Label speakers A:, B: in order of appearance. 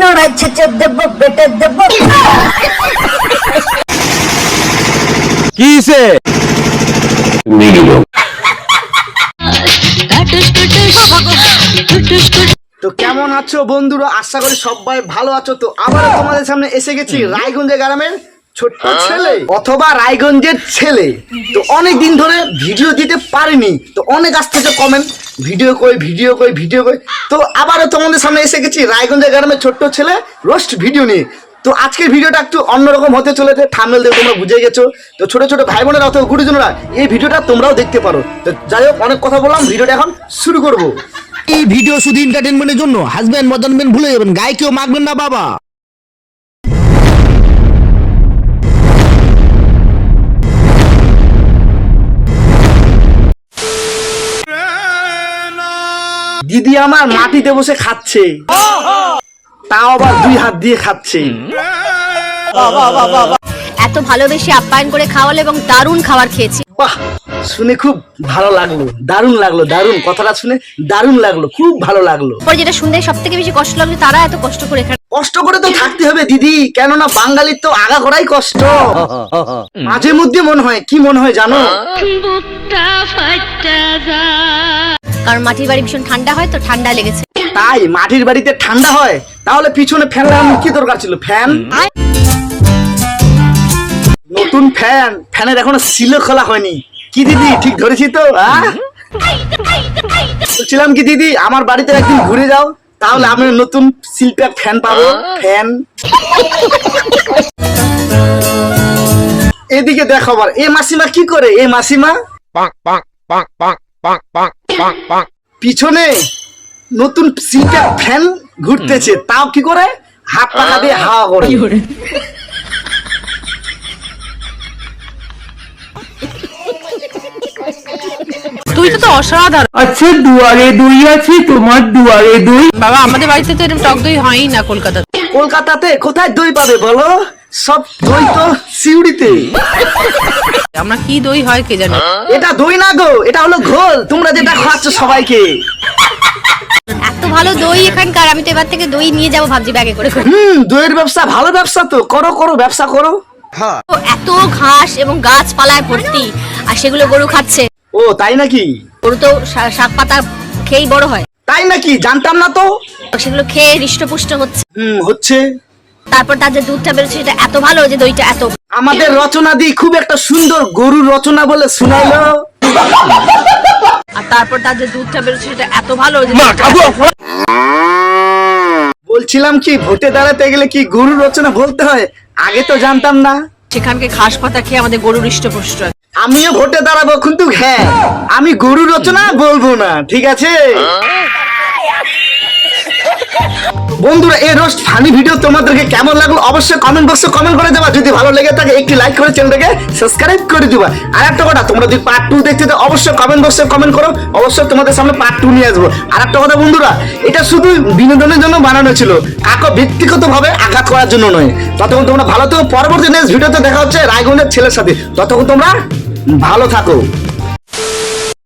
A: নড়াই ছেচে দেব বেটে দেব।
B: কিসে
C: তো কেমন আছো বন্ধুরা? আশা করি সবাই ভালো আছো। তো আবারও তোমাদের সামনে এসে গেছি রায়গঞ্জের গ্রামের ছোট্ট ছেলে অথবা রায়গঞ্জের ছেলে। তো অনেক দিন ধরে ভিডিও দিতে পারিনি, তো অনেক আসতেছে কমেন্ট ভিডিও কই। তো আবারও তোমাদের সামনে এসে গেছি রায়গঞ্জের গ্রামের ছোট্ট ছেলে রোস্ট ভিডিও নিয়ে। তো আজকের ভিডিওটা একটু অন্যরকম হতে চলেছে, থাম্বনেল দেখে তোমরা বুঝে গেছো। তো ছোট ছোট ভাই বোনেরা অথবা গুরুজনরা এই ভিডিওটা তোমরাও দেখতে পারো। তো যাই হোক, অনেক কথা বললাম, ভিডিওটা এখন শুরু করব।
D: এই ভিডিও শুধু এন্টারটেইনমেন্টের জন্য, হাজবেন্ড মদনবেন ভুলে যাবেন, গায়ে কেউ মাখবেন না বাবা।
C: দিদি আমার মাটিতে বসে খাচ্ছে, তাও আবার 2 হাত দিয়ে খাচ্ছে।
E: এত ভালোবেসে আপ্যায়ন করে খাওয়ালো এবং দারুণ খাবার খেয়েছি।
C: বাহ, শুনে খুব ভালো লাগলো, দারুণ লাগলো, দারুণ কথাটা শুনে দারুণ লাগলো, খুব ভালো লাগলো।
E: পরে যেটা শুনতে সব থেকে বেশি কষ্ট লাগলো, তারা এত কষ্ট করে
C: কষ্ট করে তো থাকতে হবে দিদি, কেননা বাঙালির তো আগা করাই কষ্ট। মাঝে মধ্যে মনে হয়, কি মনে হয় জানো?
E: কারণ মাটির বাড়ি ভীষণ ঠান্ডা হয়, তো ঠান্ডা লেগেছে।
C: তাই মাটির বাড়িতে ঠান্ডা হয়? তাহলে পিছনে ফ্যান লাগানোর কি দরকার ছিল? ফ্যান, নতুন ফ্যান, ফ্যানের এখনো সিলও খোলা হয়নি। কি দিদি ঠিক ধরেছি তো? বলছিলাম কি দিদি, আমার বাড়িতে একদিন ঘুরে যাও, তাহলে আমি নতুন সিলপ্যাক ফ্যান পাবো। ফ্যান এদিকে দেখো আবার, এ মাসিমা কি করে? এ মাসিমা পিছনে নতুন সিলপ্যাক ফ্যান ঘুরতেছে, তাও কি করে? হাত পাখা দিয়ে হাওয়া করে।
F: তুই তো অসাধারণ।
G: আচ্ছা, দুয়ারে দুই আছে, তোমার দুয়ারে দুই?
F: বাবা, আমাদের বাড়িতে তো এরকম টক দই হয়ই না কলকাতাতে।
C: কলকাতাতে কোথায় দই পাবে বলো? সব দই তো সিউড়িতে।
F: আমরা কি দই হয় কে জানে।
C: এটা দই না গো, এটা হলো ঘোল, তোমরা যেটা খাচ্ছ সবাইকে।
E: এত ভালো দই এখানকার, আমি তো এবার থেকে দই নিয়ে যাবো ভাবছি ব্যাগে করে করে।
C: দইয়ের ব্যবসা ভালো ব্যবসা, তো করো ব্যবসা করো।
E: তো এত ঘাস এবং গাছপালায় ভর্তি, আর সেগুলো গরু খাচ্ছে।
C: ও তাই নাকি?
E: গরু তো শাক পাতা খেয়েই বড় হয়।
C: তাই নাকি? জানতাম না তো।
E: সেগুলো খেয়ে হৃষ্টপুষ্ট হচ্ছে।
C: হচ্ছে।
E: তারপর তার যে দুধটা বেরোচ্ছে, সেটা এত ভালো যে দইটা এত।
C: আমাদের রচনা দি খুব একটা সুন্দর গরুর রচনা বলে শুনাইলো।
F: আর তারপর তার যে দুধটা বেরোচ্ছে, সেটা এত ভালো যে
C: বলছিলাম কি, ভোটে দাঁড়াতে গেলে কি গরুর রচনা বলতে হয়? আগে তো জানতাম না।
F: সেখানকে ঘাস পাতা খেয়ে আমাদের গরু হৃষ্টপুষ্ট হয়।
C: আমিও ভোটে দাঁড়াবো, কিন্তু হ্যাঁ, আমি গরুর রচনা বলবো না, ঠিক আছে? বন্ধুরা, এই রোস্ট ফানি ভিডিও তোমাদেরকে কেমন লাগলো অবশ্যই কমেন্ট বক্সে কমেন্ট করে দেবা। যদি ভালো লেগে থাকে একটি লাইক করে চ্যানেলটাকে সাবস্ক্রাইব করে দিবা। আর একটা কথা, তোমরা যদি পার্ট 2 দেখতে চাও অবশ্যই কমেন্ট বক্সে কমেন্ট করো, অবশ্যই তোমাদের সামনে পার্ট 2 নিয়ে আসবো। আর একটা কথা বন্ধুরা, এটা শুধু বিনোদনের জন্য বানানো ছিল, কাউকে ব্যক্তিগতভাবে আঘাত করার জন্য নয়। ততক্ষণ তোমরা ভালো থাকো, পরবর্তী নেক্সট ভিডিওতে দেখা হচ্ছে রায়গঞ্জের ছেলের সাথে। ততক্ষণ তোমরা ভালো থাকো।